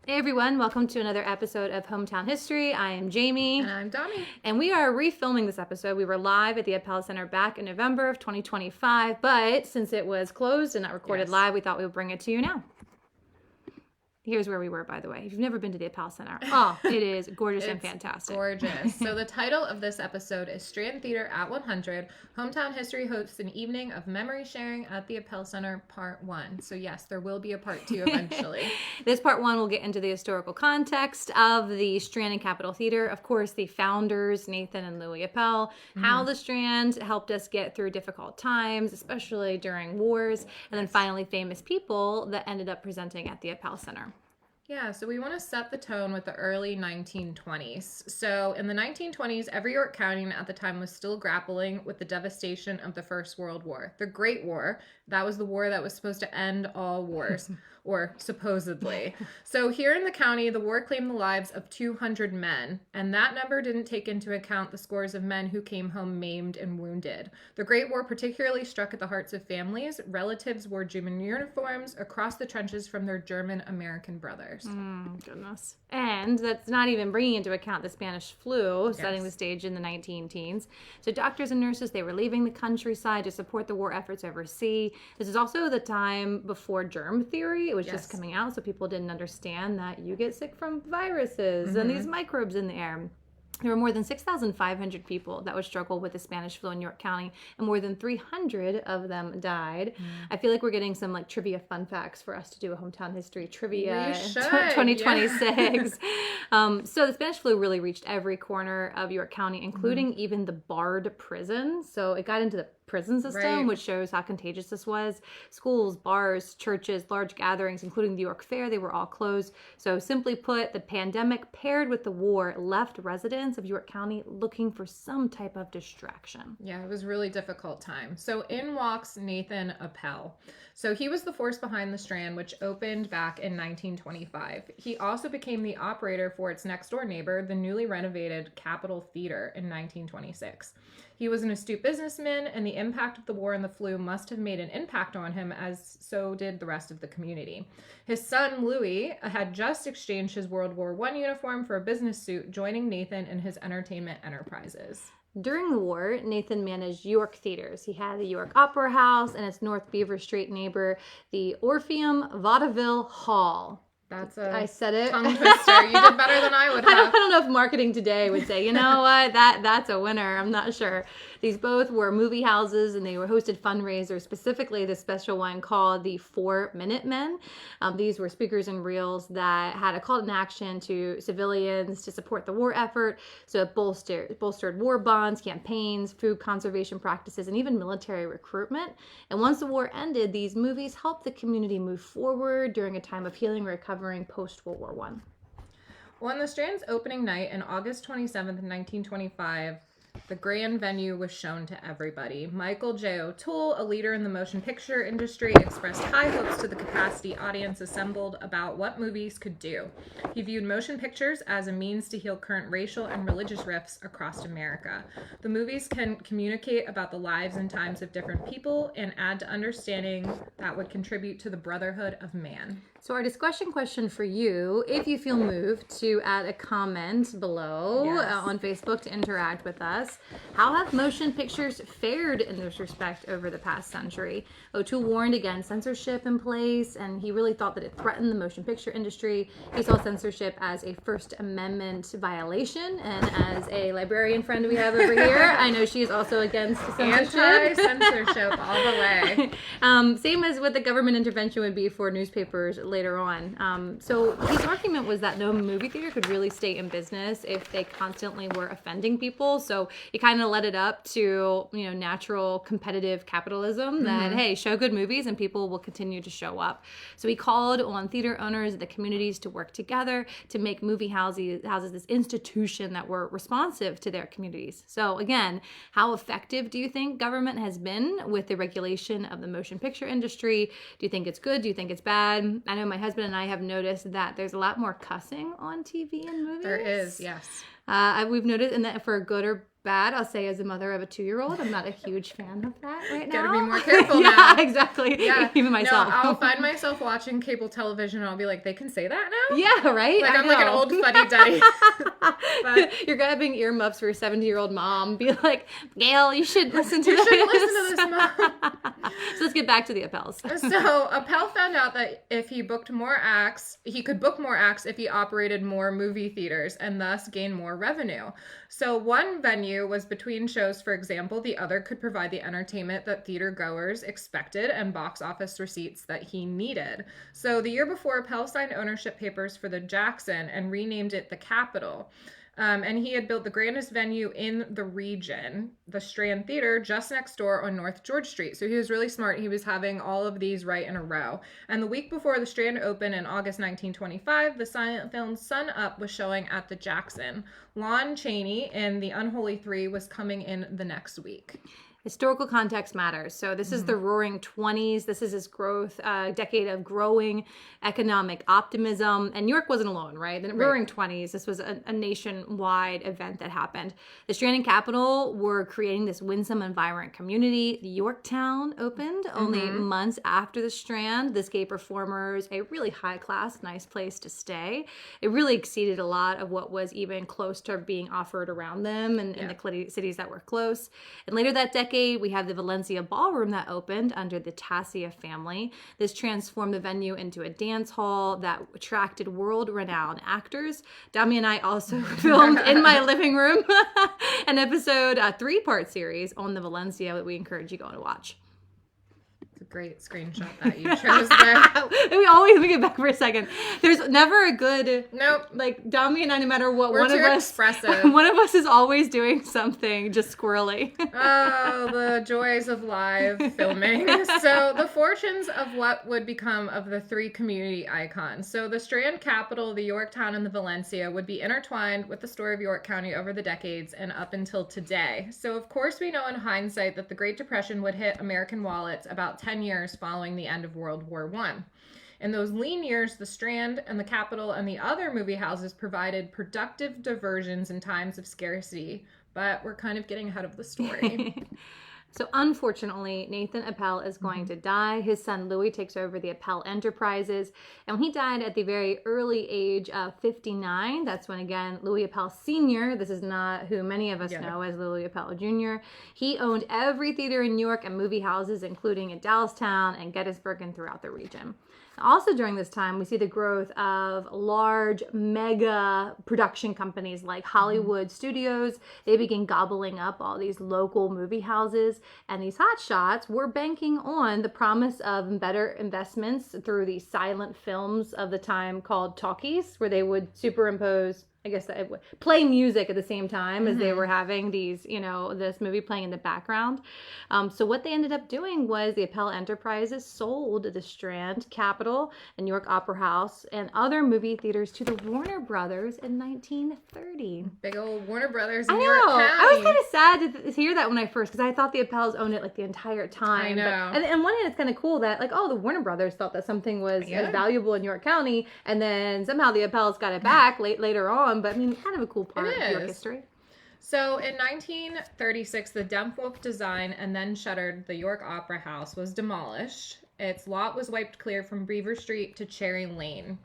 Hey everyone, welcome to another episode of Hometown History. I am Jamie. And I'm Dami. And we are refilming this episode. We were live at the Appell Center back in November of 2025, but since it was closed and not recorded live, we thought we would bring it to you now. Here's where we were, by the way. If you've never been to the Appell Center, it is gorgeous and fantastic. Gorgeous. So the title of this episode is Strand Theatre at 100. Hometown History hosts an evening of memory sharing at the Appell Center, Part 1. So yes, there will be a Part 2 eventually. This Part 1 will get into the historical context of the Strand and Capitol Theater. Of course, the founders, Nathan and Louis Appell, how the Strand helped us get through difficult times, especially during wars, and then finally famous people that ended up presenting at the Appell Center. Yeah, so we want to set the tone with the early 1920s. So in the 1920s, every York County at the time was still grappling with the devastation of the First World War. The Great War, that was the war that was supposed to end all wars, or supposedly. So here in the county, the war claimed the lives of 200 men, and that number didn't take into account the scores of men who came home maimed and wounded. The Great War particularly struck at the hearts of families. Relatives wore German uniforms across the trenches from their German-American brothers. Goodness. And that's not even bringing into account the Spanish flu, setting the stage in the 19-teens. So doctors and nurses, they were leaving the countryside to support the war efforts overseas. This is also the time before germ theory. It was just coming out, so people didn't understand that you get sick from viruses and these microbes in the air. There were more than 6,500 people that would struggle with the Spanish flu in York County, and more than 300 of them died. I feel like we're getting some trivia fun facts for us to do a hometown history trivia in 2026. So the Spanish flu really reached every corner of York County, including even the barred prison. So it got into the prison system, which shows how contagious this was. Schools, bars, churches, large gatherings, including the York Fair, they were all closed. So simply put, the pandemic paired with the war left residents of York County looking for some type of distraction. Yeah, it was a really difficult time. So in walks Nathan Appell. So he was the force behind the Strand, which opened back in 1925. He also became the operator for its next door neighbor, the newly renovated Capitol Theatre, in 1926. He was an astute businessman, and the impact of the war and the flu must have made an impact on him, as so did the rest of the community. His son, Louis, had just exchanged his World War I uniform for a business suit, joining Nathan in his entertainment enterprises. During the war, Nathan managed York theaters. He had the York Opera House and its North Beaver Street neighbor, the Orpheum Vaudeville Hall. That's a I said it. tongue twister. You did better than I would have. I don't know if marketing today would say, you know what, that's a winner. I'm not sure. These both were movie houses, and they were hosted fundraisers, specifically the special one called the 4 Minute Men. These were speakers and reels that had a call to action to civilians to support the war effort. So it bolstered war bonds, campaigns, food conservation practices, and even military recruitment. And once the war ended, these movies helped the community move forward during a time of healing and recovering post-World War I. Well, on the Strand's opening night on August 27th, 1925, the grand venue was shown to everybody. Michael J. O'Toole, a leader in the motion picture industry, expressed high hopes to the capacity audience assembled about what movies could do. He viewed motion pictures as a means to heal current racial and religious rifts across America. The movies can communicate about the lives and times of different people and add to understanding that would contribute to the brotherhood of man. So our discussion question for you, if you feel moved to add a comment below on Facebook to interact with us, how have motion pictures fared in this respect over the past century? O'Toole warned against censorship in place, and he really thought that it threatened the motion picture industry. He saw censorship as a First Amendment violation, and as a librarian friend we have over here, I know she is also against censorship. Anti-censorship all the way. Same as what the government intervention would be for newspapers later on. So his argument was that no movie theater could really stay in business if they constantly were offending people. So he kind of let it up to, natural competitive capitalism that, hey, show good movies and people will continue to show up. So he called on theater owners and the communities to work together to make movie houses this institution that were responsive to their communities. So again, how effective do you think government has been with the regulation of the motion picture industry? Do you think it's good? Do you think it's bad? I know my husband and I have noticed that there's a lot more cussing on TV and movies. There is, yes. We've noticed, and that for good or bad. I'll say as a mother of a 2-year-old, I'm not a huge fan of that right now. Gotta be more careful now. Yeah, exactly. Yeah. Even myself. No, I'll find myself watching cable television and I'll be like, they can say that now? Yeah, right? Like, I'm like an old fuddy-duddy. But you're grabbing earmuffs for a 70-year-old mom. Be like, Gail, you should listen to you this. shouldn't listen to this, Mom. So let's get back to the Appells. So Appell found out that if he booked more acts, he could book more acts if he operated more movie theaters and thus gain more revenue. So one venue was between shows, for example. The other could provide the entertainment that theater goers expected and box office receipts that he needed. So the year before, Appell signed ownership papers for the Jackson and renamed it the Capitol. And he had built the grandest venue in the region, the Strand Theatre, just next door on North George Street. So he was really smart. He was having all of these right in a row. And the week before the Strand opened in August 1925, the silent film Sun Up was showing at the Jackson. Lon Chaney in The Unholy Three was coming in the next week. Historical context matters. So this is the Roaring 20s. This is his growth, decade of growing economic optimism. And New York wasn't alone, right? The Roaring 20s, this was a nationwide event that happened. The Strand and Capitol were creating this winsome and vibrant community. Yorktown opened only months after the Strand. This gave performers a really high-class, nice place to stay. It really exceeded a lot of what was even close to being offered around them and in the cities that were close. And later that decade, we have the Valencia Ballroom that opened under the Tassia family. This transformed the venue into a dance hall that attracted world-renowned actors. Dami and I also filmed in my living room an episode, a 3-part series on the Valencia that we encourage you to go and watch. It's a great screenshot that you chose there. we get back for a second. There's never a good Nope. like Dami and I, no matter what, We're one too of us expressive. one of us is always doing something just squirrely. Oh, the joys of live filming. So the fortunes of what would become of the 3 community icons. So the Strand Capitol, the Yorktown, and the Valencia would be intertwined with the story of York County over the decades and up until today. So of course we know in hindsight that the Great Depression would hit American wallets about 10 years following the end of World War I. In those lean years, the Strand and the Capitol and the other movie houses provided productive diversions in times of scarcity. But we're kind of getting ahead of the story. So unfortunately, Nathan Appell is going to die. His son Louis takes over the Appell Enterprises. And when he died at the very early age of 59, that's when, again, Louis Appell Sr., this is not who many of us know as Louis Appell Jr., he owned every theater in New York and movie houses, including in Dallastown and Gettysburg and throughout the region. Also during this time, we see the growth of large mega production companies like Hollywood Studios. They begin gobbling up all these local movie houses, and these hotshots were banking on the promise of better investments through these silent films of the time called talkies, where they would superimpose, I guess, that would play music at the same time as they were having these, this movie playing in the background. So what they ended up doing was the Appell Enterprises sold the Strand, Capitol, and New York Opera House, and other movie theaters to the Warner Brothers in 1930. Big old Warner Brothers in I New York know. County. I was kind of sad to hear that when I first, because I thought the Appells owned it like the entire time. I know. But, and one hand, it's kind of cool that the Warner Brothers thought that something was as valuable in New York County, and then somehow the Appells got it back later on. But I mean, kind of a cool part of New York history. So in 1936, the Dempwolf design and then shuttered the York Opera House was demolished. Its lot was wiped clear from Beaver Street to Cherry Lane.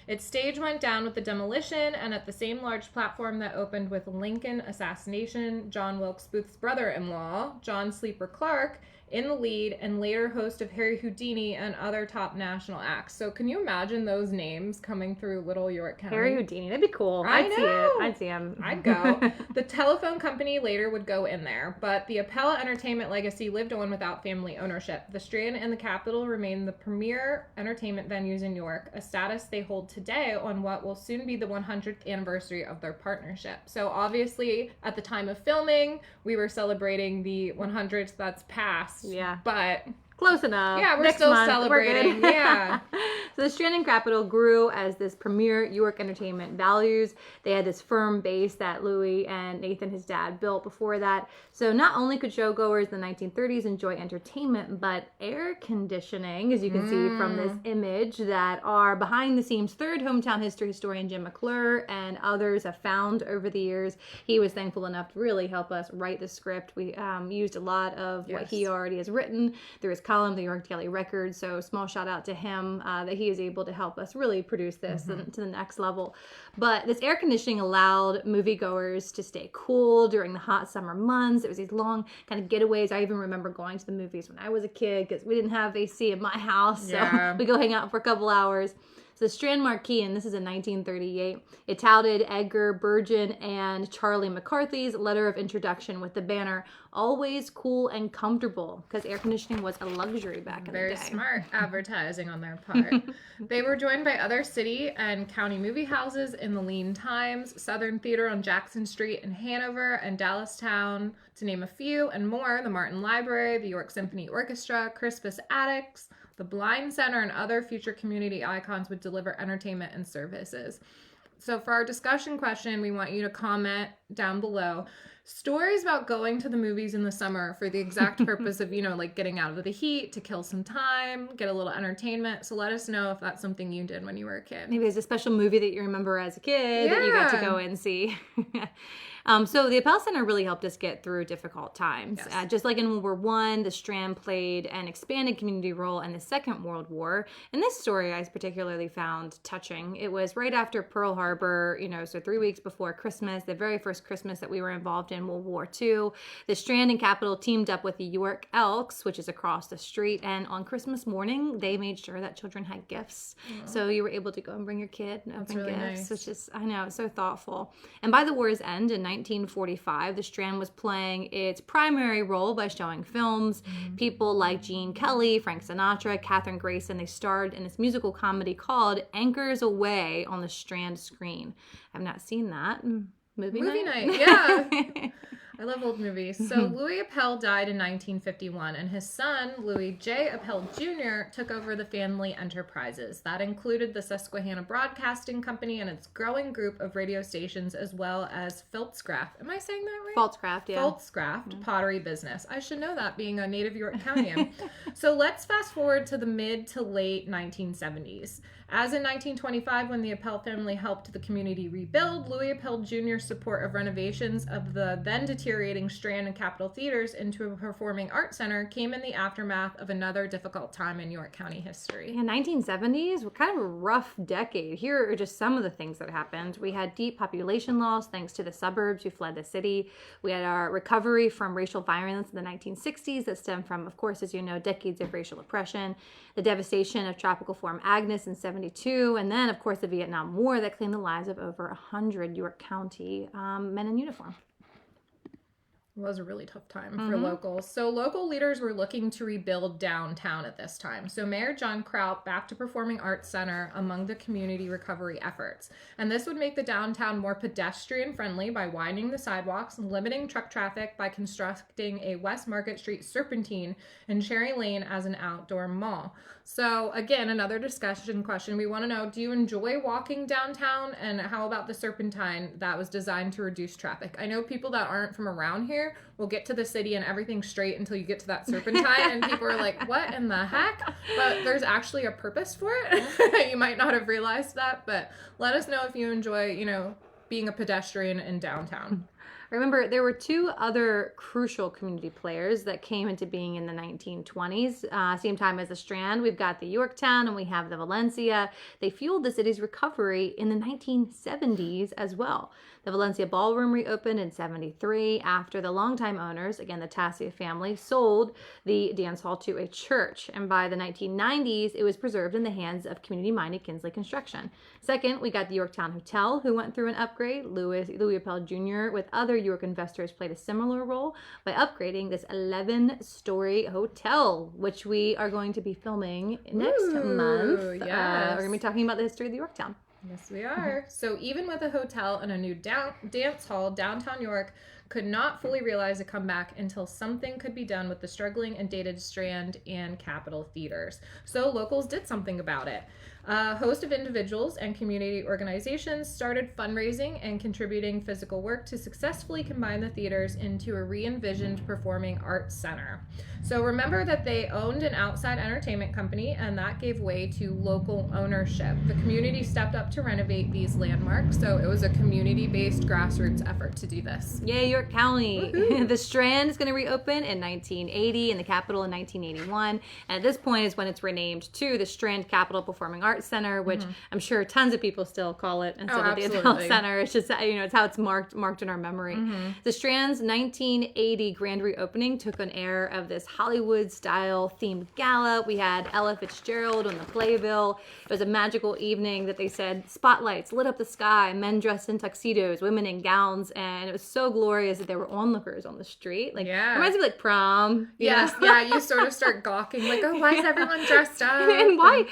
Its stage went down with the demolition, and at the same large platform that opened with Lincoln assassination, John Wilkes Booth's brother-in-law, John Sleeper Clark, in the lead, and later host of Harry Houdini and other top national acts. So can you imagine those names coming through Little York County? Harry Houdini, that'd be cool. I'd see it. I'd see him. I'd go. The telephone company later would go in there, but the Appell Entertainment legacy lived on without family ownership. The Strand and the Capitol remain the premier entertainment venues in New York, a status they hold today on what will soon be the 100th anniversary of their partnership. So obviously, at the time of filming, we were celebrating the 100th that's passed. Yeah. But Close enough. Yeah, we're Next still month, celebrating. We're good. Yeah. So the Strand and Capitol grew as this premier York entertainment values. They had this firm base that Louis and Nathan, his dad, built before that. So not only could showgoers in the 1930s enjoy entertainment, but air conditioning, as you can see from this image, that our behind-the-scenes third hometown history historian Jim McClure and others have found over the years. He was thankful enough to really help us write the script. We used a lot of what he already has written through his column, the York Daily Record. So small shout out to him that he is able to help us really produce this to the next level. But this air conditioning allowed moviegoers to stay cool during the hot summer months. It was these long kind of getaways. I even remember going to the movies when I was a kid because we didn't have AC in my house. So we go hang out for a couple hours. So the Strand Marquee, and this is in 1938, it touted Edgar Burgeon and Charlie McCarthy's letter of introduction with the banner, "Always cool and comfortable," because air conditioning was a luxury back in the day. Very smart advertising on their part. They were joined by other city and county movie houses in the lean times, Southern Theatre on Jackson Street in Hanover and Dallastown, to name a few, and more, the Martin Library, the York Symphony Orchestra, Crispus Attucks, the Blind Center, and other future community icons would deliver entertainment and services. So for our discussion question, we want you to comment down below stories about going to the movies in the summer for the exact purpose of, like getting out of the heat, to kill some time, get a little entertainment. So let us know if that's something you did when you were a kid. Maybe there's a special movie that you remember as a kid that you got to go and see. So the Appell Center really helped us get through difficult times. Just like in World War I, the Strand played an expanded community role in the Second World War. And this story I particularly found touching. It was right after Pearl Harbor, so 3 weeks before Christmas, the very first Christmas that we were involved in World War II. The Strand and Capitol teamed up with the York Elks, which is across the street. And on Christmas morning, they made sure that children had gifts. So you were able to go and bring your kid and open really gifts, nice. which is, I know, so thoughtful. And by the war's end in 1945, the Strand was playing its primary role by showing films. People like Gene Kelly, Frank Sinatra, Katherine Grayson, they starred in this musical comedy called Anchors Aweigh on the Strand screen. I've not seen that. Movie night? Yeah. I love old movies. So Louis Appell died in 1951, and his son, Louis J. Appell Jr., took over the family enterprises. That included the Susquehanna Broadcasting Company and its growing group of radio stations, as well as Pfaltzgraff. Am I saying that right? Pfaltzgraff, yeah. Pfaltzgraff pottery business. I should know that, being a native York Countian. So let's fast forward to the mid to late 1970s. As in 1925, when the Appell family helped the community rebuild, Louis Appell Jr.'s support of renovations of the then deteriorating Strand and Capitol theaters into a performing arts center came in the aftermath of another difficult time in York County history. Yeah, 1970s were kind of a rough decade. Here are just some of the things that happened. We had deep population loss thanks to the suburbs who fled the city. We had our recovery from racial violence in the 1960s that stemmed from, of course, as you know, decades of racial oppression. The devastation of Tropical Storm Agnes in 72, and then, of course, the Vietnam War that claimed the lives of over 100 York County men in uniform. It was a really tough time for locals. So local leaders were looking to rebuild downtown at this time. So Mayor John Kraut backed a performing arts center among the community recovery efforts. And this would make the downtown more pedestrian friendly by widening the sidewalks and limiting truck traffic by constructing a West Market Street serpentine and Cherry Lane as an outdoor mall. So again, another discussion question. We want to know, do you enjoy walking downtown? And how about the serpentine that was designed to reduce traffic? I know people that aren't from around here will get to the city and everything's straight until you get to that serpentine and people are like, what in the heck? But there's actually a purpose for it. You might not have realized that, but let us know if you enjoy, being a pedestrian in downtown. Remember, there were two other crucial community players that came into being in the 1920s. Same time as the Strand, we've got the Yorktown and we have the Valencia. They fueled the city's recovery in the 1970s as well. The Valencia Ballroom reopened in 73 after the longtime owners, again, the Tassia family, sold the dance hall to a church. And by the 1990s, it was preserved in the hands of community-minded Kinsley Construction. Second, we got the Yorktown Hotel, who went through an upgrade. Louis Appell Jr. with other York investors played a similar role by upgrading this 11-story hotel, which we are going to be filming next month. Yes. We're going to be talking about the history of the Yorktown. Yes, we are. So even with a hotel and a new dance hall, downtown York could not fully realize a comeback until something could be done with the struggling and dated Strand and Capitol theaters. So locals did something about it. A host of individuals and community organizations started fundraising and contributing physical work to successfully combine the theaters into a re-envisioned performing arts center. So remember that they owned an outside entertainment company, and that gave way to local ownership. The community stepped up to renovate these landmarks, so it was a community-based grassroots effort to do this. Yay, York County. The Strand is going to reopen in 1980 and the Capitol in 1981. And at this point is when it's renamed to the Strand Capitol Performing Arts Center, which I'm sure tons of people still call it instead of the Appell Center. It's just, it's how it's marked in our memory. The Strand's 1980 grand reopening took an air of this Hollywood-style themed gala. We had Ella Fitzgerald on the playbill. It was a magical evening that they said spotlights lit up the sky, men dressed in tuxedos, women in gowns, and it was so glorious that there were onlookers on the street. It reminds me of like prom. Yes, you sort of start gawking, like, oh, why is everyone dressed up? And why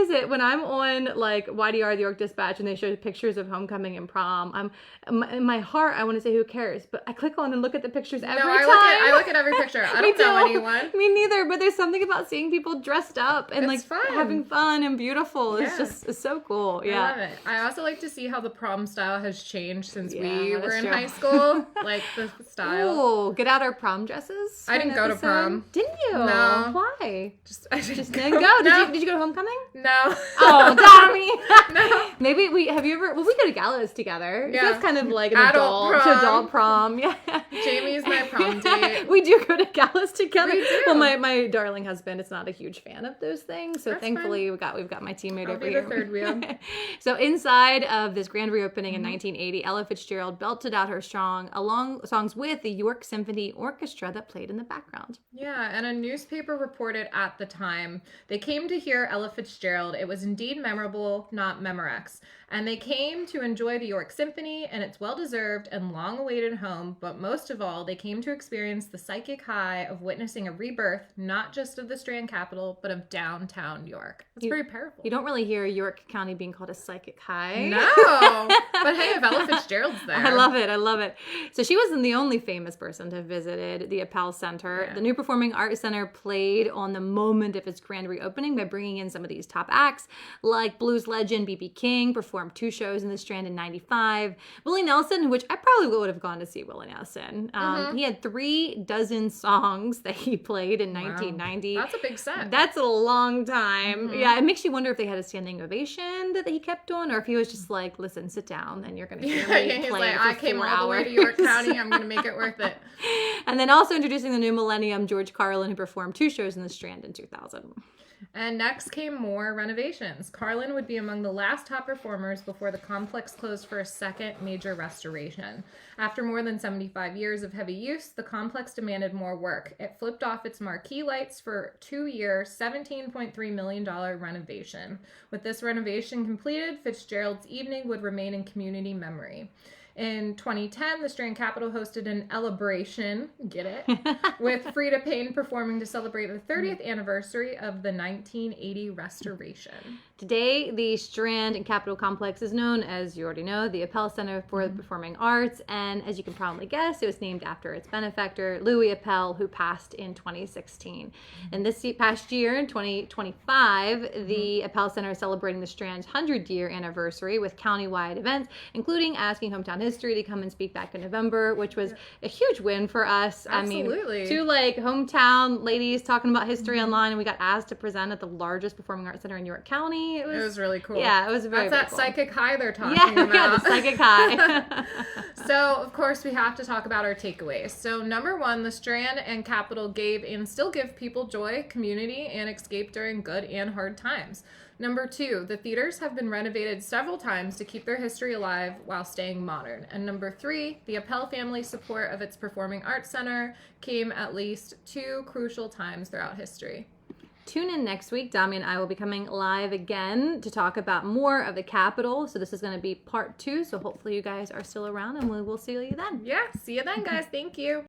is it when I'm on like YDR, the York Dispatch, and they show pictures of homecoming and prom, in my heart I want to say who cares, but I click on and look at the pictures every time. I look at every picture. I don't know anyone. Me neither, but there's something about seeing people dressed up and it's fun. having fun and beautiful. It's so cool. Yeah, I love it. I also like to see how the prom style has changed since we were in high school. Like the style. Oh, get out our prom dresses. I didn't go to prom. Didn't you? No. Why? I just didn't go. No. Did you go to homecoming? No. Oh, Tommy. No. Maybe we go to galas together. Yeah. So that's kind of like an adult prom. Yeah. Jamie's my prom date. We do go to galas together. We do. Well, my darling husband is not a huge fan of those things, so That's thankfully we've got my teammate I'll over be here. the third wheel. So inside of this grand reopening in 1980, Ella Fitzgerald belted out her songs with the York Symphony Orchestra that played in the background. Yeah, and a newspaper reported at the time, they came to hear Ella Fitzgerald. It was indeed memorable, not Memorex. And they came to enjoy the York Symphony and its well-deserved and long-awaited home, but most of all, they came to experience the psychic high of witnessing a rebirth, not just of the Strand Capitol, but of downtown York. It's very powerful. You don't really hear York County being called a psychic high. No, but hey, if Ella Fitzgerald's there. I love it. So she wasn't the only famous person to have visited the Appell Center. Yeah. The new Performing Arts Center played on the moment of its grand reopening by bringing in some of these top acts, like blues legend B.B. King performed 2 shows in the Strand in 95. Willie Nelson, which I probably would have gone to see Willie Nelson. He had 3 dozen songs that he played in 1990. That's a big set. That's a long time. Yeah, it makes you wonder if they had a standing ovation that he kept on, or if he was just like, listen, sit down and you're going to hear me he's play like, for I came 4 all the way to York County. I'm going to make it worth it. And then also introducing the new millennium, George Carlin, who performed 2 shows in the Strand in 2000. And next came more renovations. Carlin would be among the last top performers before the complex closed for a second major restoration. After more than 75 years of heavy use, the complex demanded more work. It flipped off its marquee lights for a 2-year, $17.3 million renovation. With this renovation completed, Fitzgerald's evening would remain in community memory. In 2010, the Strand Capitol hosted an elabration, get it, with Frida Payne performing to celebrate the 30th anniversary of the 1980 restoration. Today, the Strand and Capitol Complex is known, as you already know, the Appell Center for the Performing Arts, and as you can probably guess, it was named after its benefactor, Louis Appell, who passed in 2016. And this past year, in 2025, the Appell Center is celebrating the Strand's 100-year anniversary with countywide events, including asking Hometown History to come and speak back in November, which was a huge win for us. Absolutely. I mean, 2 like hometown ladies talking about history online, and we got asked to present at the largest performing arts center in York County. It was really cool. Yeah, it was very That's cool. psychic high they're talking about. Yeah, the psychic high. So, of course, we have to talk about our takeaways. So, number 1, the Strand and Capitol gave and still give people joy, community, and escape during good and hard times. Number 2, the theaters have been renovated several times to keep their history alive while staying modern. And number 3, the Appell family's support of its Performing Arts Center came at least 2 crucial times throughout history. Tune in next week. Dami and I will be coming live again to talk about more of the Capitol. So this is going to be part 2. So hopefully you guys are still around and we will see you then. Yeah, see you then, guys. Thank you.